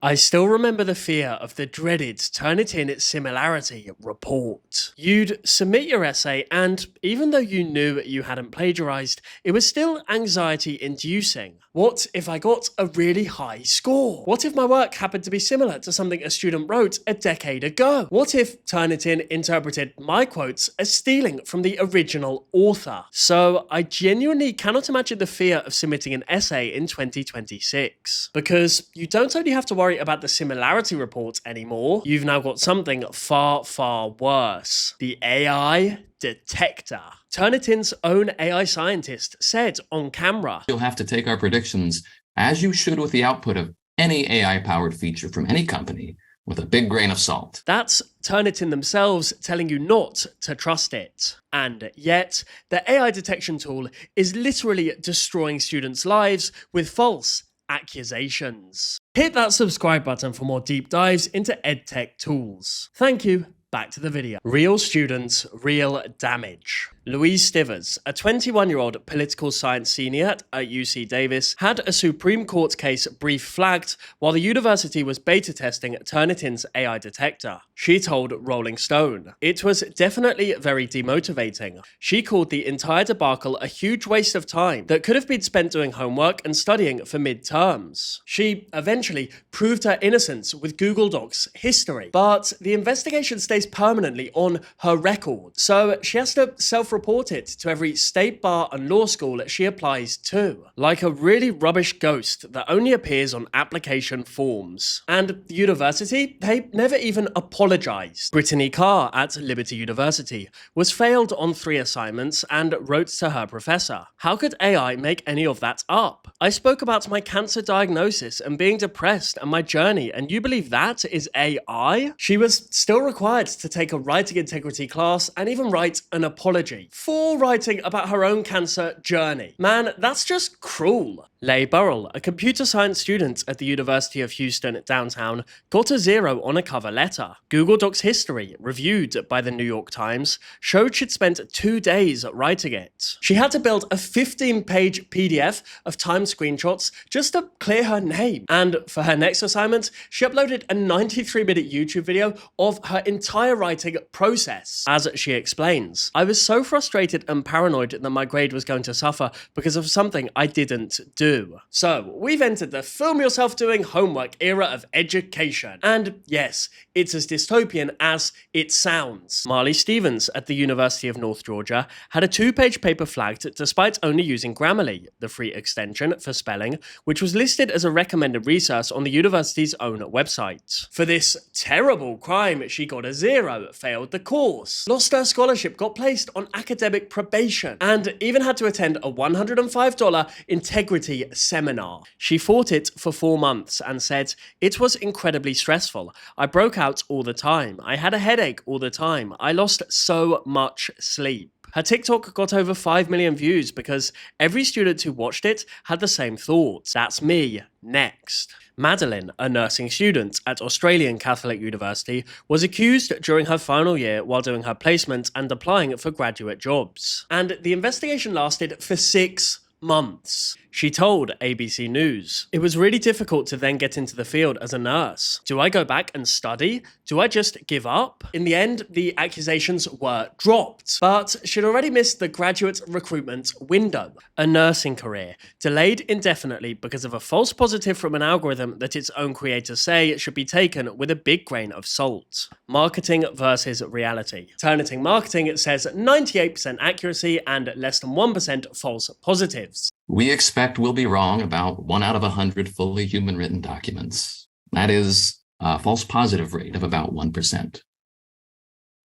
I still remember the fear of the dreaded Turnitin Similarity Report. You'd submit your essay, and even though you knew you hadn't plagiarized, it was still anxiety inducing. What if I got a really high score? What if my work happened to be similar to something a student wrote a decade ago? What if Turnitin interpreted my quotes as stealing from the original author? So I genuinely cannot imagine the fear of submitting an essay in 2026. Because you don't only have to worry about the Similarity Report anymore, you've now got something far, far worse. The AI Detector. Turnitin's own AI scientist said on camera, "You'll have to take our predictions, as you should with the output of any AI-powered feature from any company, with a big grain of salt." That's Turnitin themselves telling you not to trust it. And yet, the AI detection tool is literally destroying students' lives with false accusations. Hit that subscribe button for more deep dives into EdTech tools. Thank you. Back to the video. Real students, real damage. Louise Stivers, a 21-year-old political science senior at UC Davis, had a Supreme Court case brief flagged while the university was beta testing Turnitin's AI detector. She told Rolling Stone, "It was definitely very demotivating. She called the entire debacle a huge waste of time that could have been spent doing homework and studying for midterms. She eventually proved her innocence with Google Docs history, but the investigation stays permanently on her record, so she has to self-report it to every state bar and law school she applies to, like a really rubbish ghost that only appears on application forms." And the university, they never even apologized. Brittany Carr at Liberty University was failed on 3 assignments and wrote to her professor, "How could AI make any of that up? I spoke about my cancer diagnosis and being depressed and my journey, and you believe that is AI?" She was still required to take a writing integrity class and even write an apology for writing about her own cancer journey. Man, that's just cruel. Leigh Burrell, a computer science student at the University of Houston downtown, got a 0 on a cover letter. Google Docs history, reviewed by the New York Times, showed she'd spent 2 days writing it. She had to build a 15-page PDF of time screenshots just to clear her name. And for her next assignment, she uploaded a 93-minute YouTube video of her entire writing process. As she explains, "I was so frustrated and paranoid that my grade was going to suffer because of something I didn't do." So, we've entered the film yourself doing homework era of education. And yes, it's as dystopian as it sounds. Marley Stevens at the University of North Georgia had a 2-page paper flagged despite only using Grammarly, the free extension for spelling, which was listed as a recommended resource on the university's own website. For this terrible crime, she got a 0, failed the course, lost her scholarship, got placed on academic probation, and even had to attend a $105 integrity seminar. She fought it for 4 months and said, "It was incredibly stressful. I broke out all the time. I had a headache all the time. I lost so much sleep." Her TikTok got over 5 million views because every student who watched it had the same thoughts. That's me, next. Madeline, a nursing student at Australian Catholic University, was accused during her final year while doing her placement and applying for graduate jobs. And the investigation lasted for 6 months. She told ABC News, "It was really difficult to then get into the field as a nurse. Do I go back and study? Do I just give up?" In the end, the accusations were dropped, but she'd already missed the graduate recruitment window. A nursing career, delayed indefinitely because of a false positive from an algorithm that its own creators say should be taken with a big grain of salt. Marketing versus reality. Turnitin Marketing says 98% accuracy and less than 1% false positives. "We expect we'll be wrong about 1 out of 100 fully human-written documents. That is a false positive rate of about 1%.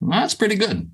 That's pretty good,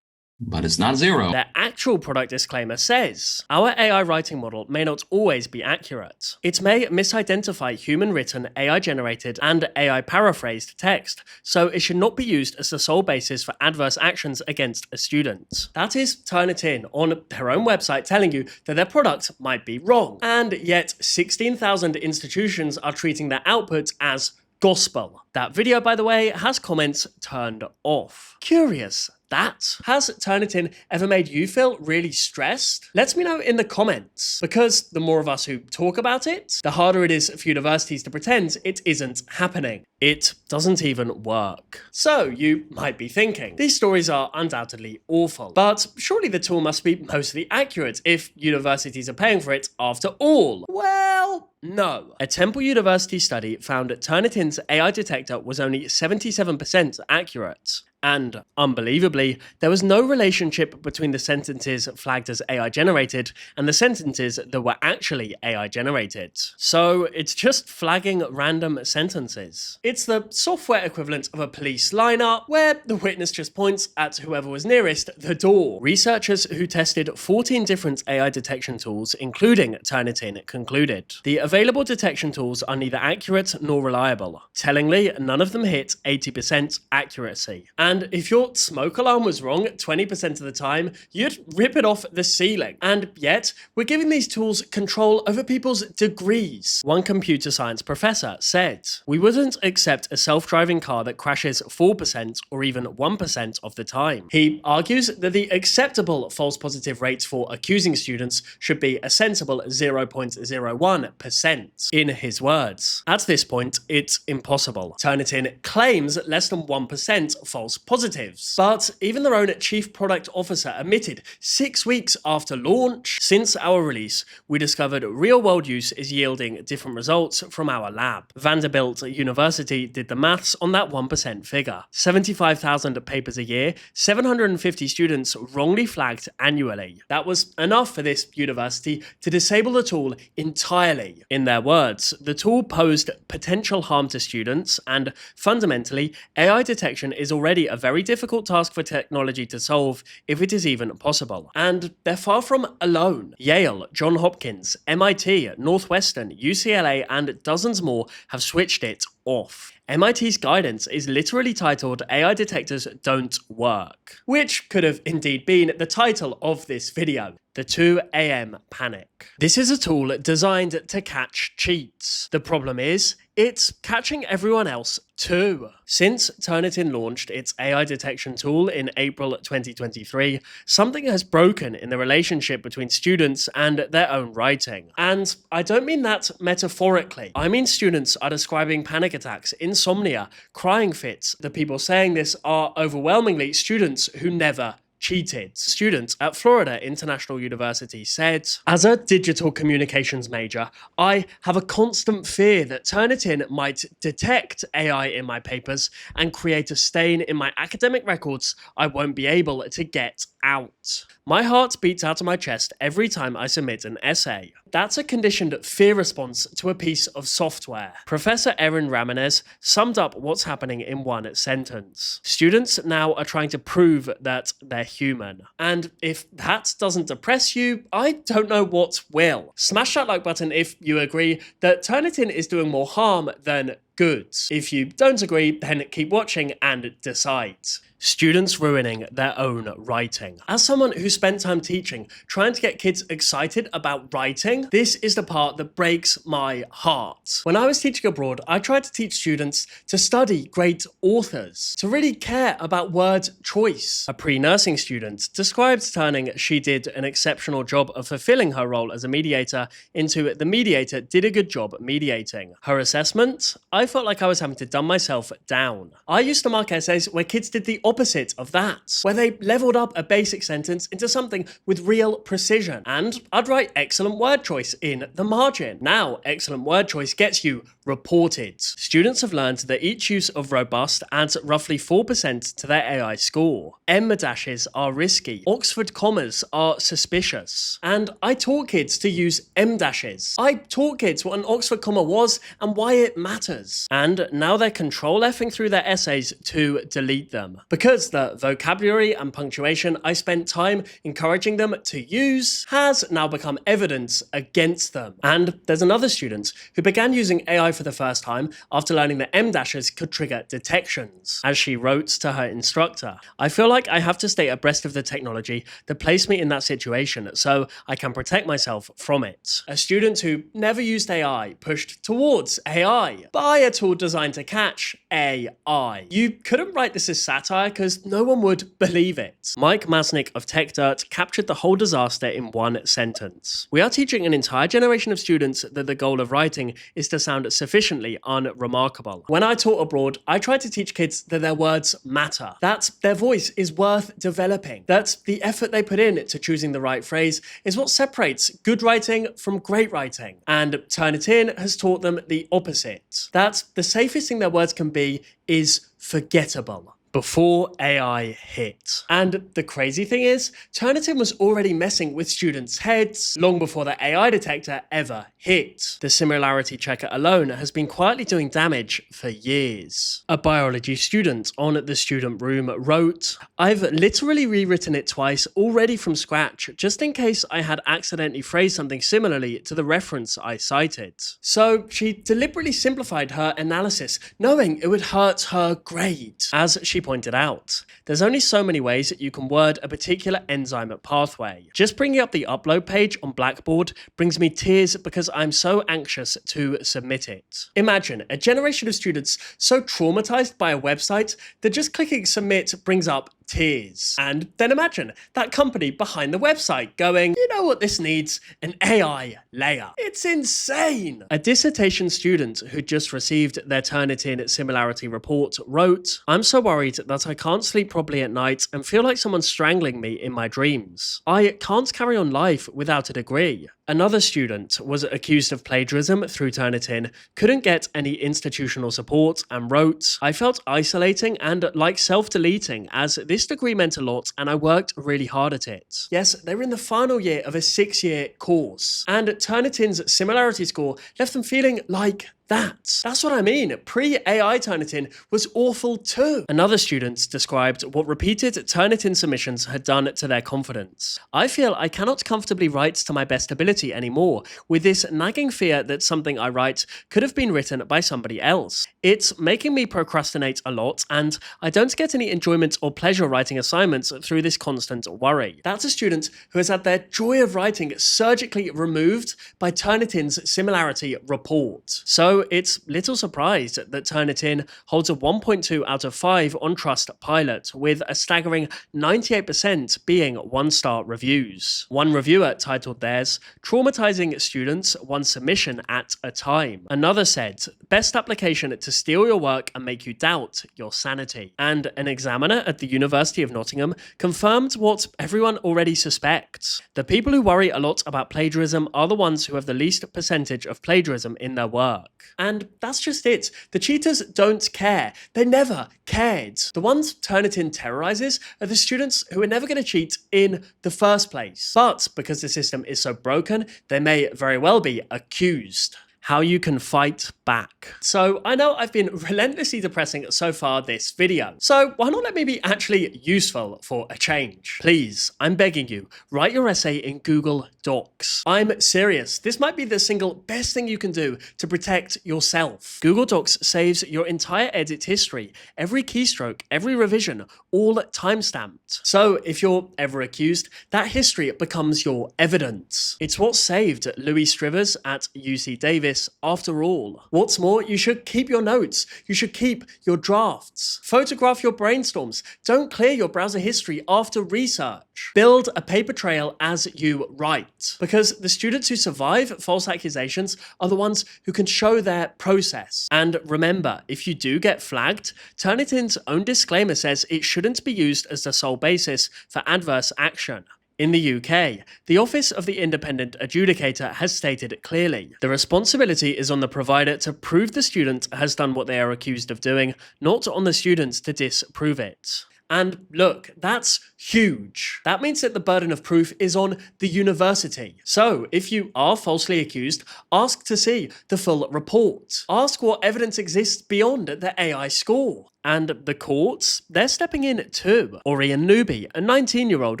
but it's not 0. Their actual product disclaimer says, "Our AI writing model may not always be accurate. It may misidentify human-written, AI-generated, and AI-paraphrased text, so it should not be used as the sole basis for adverse actions against a student." That is Turnitin on their own website telling you that their product might be wrong. And yet, 16,000 institutions are treating their output as gospel. That video, by the way, has comments turned off. Curious. That. Has Turnitin ever made you feel really stressed? Let me know in the comments, because the more of us who talk about it, the harder it is for universities to pretend it isn't happening. It doesn't even work. So you might be thinking, these stories are undoubtedly awful, but surely the tool must be mostly accurate if universities are paying for it after all. Well, no. A Temple University study found that Turnitin's AI detector was only 77% accurate. And, unbelievably, there was no relationship between the sentences flagged as AI generated and the sentences that were actually AI generated. So it's just flagging random sentences. It's the software equivalent of a police lineup, where the witness just points at whoever was nearest the door. Researchers who tested 14 different AI detection tools, including Turnitin, concluded the available detection tools are neither accurate nor reliable. Tellingly, none of them hit 80% accuracy. And if your smoke alarm was wrong 20% of the time, you'd rip it off the ceiling. And yet, we're giving these tools control over people's degrees. One computer science professor said, "We wouldn't accept a self-driving car that crashes 4% or even 1% of the time." He argues that the acceptable false positive rate for accusing students should be a sensible 0.01%. In his words, at this point, it's impossible. Turnitin claims less than 1% false positives. But even their own chief product officer admitted 6 weeks after launch, since our release, we discovered real-world use is yielding different results from our lab. Vanderbilt University did the maths on that 1% figure. 75,000 papers a year, 750 students wrongly flagged annually. That was enough for this university to disable the tool entirely. In their words, the tool posed potential harm to students, and fundamentally, AI detection is already a very difficult task for technology to solve, if it is even possible. And they're far from alone. Yale, Johns Hopkins, MIT, Northwestern, UCLA, and dozens more have switched it off. MIT's guidance is literally titled "AI detectors don't work," which could have indeed been the title of this video. The 2 AM panic. This is a tool designed to catch cheats. The problem is, it's catching everyone else too. Since Turnitin launched its AI detection tool in April 2023, something has broken in the relationship between students and their own writing. And I don't mean that metaphorically. I mean students are describing panic attacks, insomnia, crying fits. The people saying this are overwhelmingly students who never cheated. Students at Florida International University said, "As a digital communications major, I have a constant fear that Turnitin might detect AI in my papers and create a stain in my academic records I won't be able to get out. My heart beats out of my chest every time I submit an essay." That's a conditioned fear response to a piece of software. Professor Erin Ramirez summed up what's happening in one sentence. Students now are trying to prove that they're human. And if that doesn't depress you, I don't know what will. Smash that like button if you agree that Turnitin is doing more harm than good. If you don't agree, then keep watching and decide. Students ruining their own writing. As someone who spent time teaching, trying to get kids excited about writing, this is the part that breaks my heart. When I was teaching abroad, I tried to teach students to study great authors, to really care about word choice. A pre-nursing student described turning "she did an exceptional job of fulfilling her role as a mediator" into "the mediator did a good job mediating." Her assessment? I felt like I was having to dumb myself down. I used to mark essays where kids did the opposite of that, where they leveled up a basic sentence into something with real precision, and I'd write "excellent word choice" in the margin. Now, excellent word choice gets you reported. Students have learned that each use of robust adds roughly 4% to their AI score. M dashes are risky. Oxford commas are suspicious. And I taught kids to use M dashes. I taught kids what an Oxford comma was and why it matters. And now they're control Fing through their essays to delete them. Because the vocabulary and punctuation I spent time encouraging them to use has now become evidence against them. And there's another student who began using AI for the first time after learning that M dashes could trigger detections. As she wrote to her instructor, "I feel like I have to stay abreast of the technology that placed me in that situation so I can protect myself from it." A student who never used AI pushed towards AI by a tool designed to catch AI. You couldn't write this as satire because no one would believe it. Mike Masnick of TechDirt captured the whole disaster in one sentence. We are teaching an entire generation of students that the goal of writing is to sound sufficiently unremarkable. When I taught abroad, I tried to teach kids that their words matter, that their voice is worth developing, that the effort they put in to choosing the right phrase is what separates good writing from great writing. And Turnitin has taught them the opposite, that the safest thing their words can be is forgettable. Before AI hit. And the crazy thing is, Turnitin was already messing with students' heads long before the AI detector ever hit. The similarity checker alone has been quietly doing damage for years. A biology student on the student room wrote, "I've literally rewritten it twice already from scratch, just in case I had accidentally phrased something similarly to the reference I cited." So she deliberately simplified her analysis, knowing it would hurt her grade. As she pointed out, there's only so many ways that you can word a particular enzyme pathway. Just bringing up the upload page on Blackboard brings me tears because I'm so anxious to submit it. Imagine a generation of students so traumatized by a website that just clicking submit brings up tears. And then imagine that company behind the website going, "You know what this needs? An AI layer." It's insane. A dissertation student who just received their Turnitin Similarity Report wrote, "I'm so worried that I can't sleep properly at night and feel like someone's strangling me in my dreams. I can't carry on life without a degree." Another student was accused of plagiarism through Turnitin, couldn't get any institutional support, and wrote, "I felt isolating and like self-deleting as this degree meant a lot and I worked really hard at it." Yes, they were in the final year of a 6-year course, and Turnitin's similarity score left them feeling like that. That's what I mean. Pre-AI Turnitin was awful too. Another student described what repeated Turnitin submissions had done to their confidence. "I feel I cannot comfortably write to my best ability anymore, with this nagging fear that something I write could have been written by somebody else. It's making me procrastinate a lot, and I don't get any enjoyment or pleasure writing assignments through this constant worry." That's a student who has had their joy of writing surgically removed by Turnitin's Similarity Report. So it's little surprise that Turnitin holds a 1.2 out of 5 on Trustpilot, with a staggering 98% being 1-star reviews. One reviewer titled theirs, "Traumatizing students one submission at a time." Another said, "Best application to steal your work and make you doubt your sanity." And an examiner at the University of Nottingham confirmed what everyone already suspects. The people who worry a lot about plagiarism are the ones who have the least percentage of plagiarism in their work. And that's just it. The cheaters don't care. They never cared. The ones Turnitin terrorizes are the students who are never going to cheat in the first place. But because the system is so broken, they may very well be accused. How you can fight back. So I know I've been relentlessly depressing so far this video, so why not let me be actually useful for a change? Please, I'm begging you, write your essay in Google Docs. I'm serious, this might be the single best thing you can do to protect yourself. Google Docs saves your entire edit history, every keystroke, every revision, all time-stamped. So if you're ever accused, that history becomes your evidence. It's what saved Louis Strivers at UC Davis after all. What's more, you should keep your notes. You should keep your drafts. Photograph your brainstorms. Don't clear your browser history after research. Build a paper trail as you write. Because the students who survive false accusations are the ones who can show their process. And remember, if you do get flagged, Turnitin's own disclaimer says it shouldn't be used as the sole basis for adverse action. In the UK, the Office of the Independent Adjudicator has stated clearly, the responsibility is on the provider to prove the student has done what they are accused of doing, not on the students to disprove it. And look, that's huge. That means that the burden of proof is on the university. So if you are falsely accused, ask to see the full report. Ask what evidence exists beyond the AI score. And the courts, they're stepping in too. Orion Newby, a 19-year-old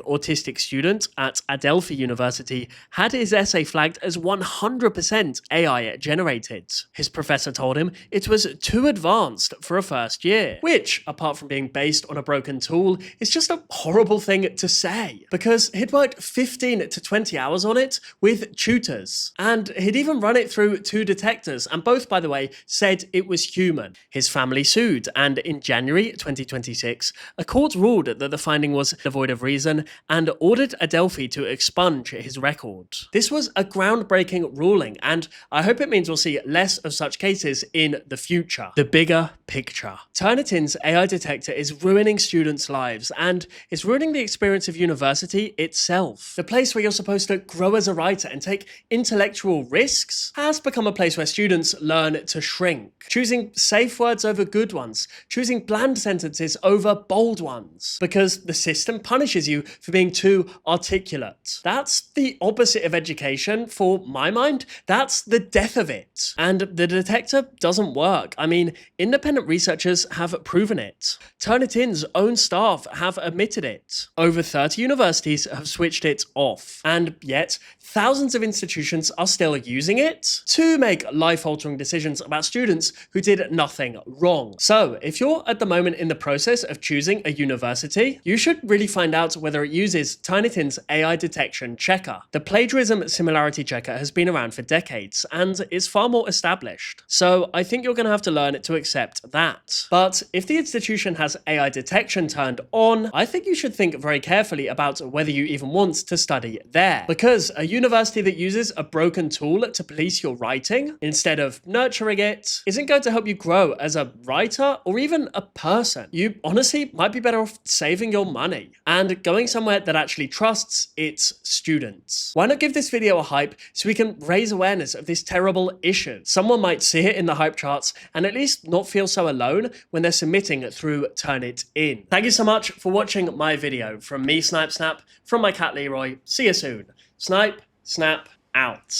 autistic student at Adelphi University, had his essay flagged as 100% AI generated. His professor told him it was too advanced for a first year, which, apart from being based on a broken broken tool is just a horrible thing to say, because he'd worked 15 to 20 hours on it with tutors, and he'd even run it through 2 detectors, and both, by the way, said it was human. His family sued, and in January 2026, a court ruled that the finding was devoid of reason and ordered Adelphi to expunge his record. This was a groundbreaking ruling, and I hope it means we'll see less of such cases in the future. The bigger picture. Turnitin's AI detector is ruining students' lives, and it's ruining the experience of university itself. The place where you're supposed to grow as a writer and take intellectual risks has become a place where students learn to shrink, choosing safe words over good ones, choosing bland sentences over bold ones, because the system punishes you for being too articulate. That's the opposite of education, for my mind. That's the death of it. And the detector doesn't work. I mean, independent researchers have proven it. Turnitin's own staff have admitted it. Over 30 universities have switched it off. And yet, thousands of institutions are still using it to make life-altering decisions about students who did nothing wrong. So, if you're at the moment in the process of choosing a university, you should really find out whether it uses Turnitin's AI detection checker. The plagiarism similarity checker has been around for decades and is far more established. So, I think you're going to have to learn to accept that. But if the institution has AI detection turned on, I think you should think very carefully about whether you even want to study there. Because a university that uses a broken tool to police your writing instead of nurturing it isn't going to help you grow as a writer or even a person. You honestly might be better off saving your money and going somewhere that actually trusts its students. Why not give this video a hype so we can raise awareness of this terrible issue? Someone might see it in the hype charts and at least not feel so alone when they're submitting through Turnitin. Thank you so much for watching my video. From me, Snipe Snap, from my cat Leroy. See you soon. Snipe, Snap, out.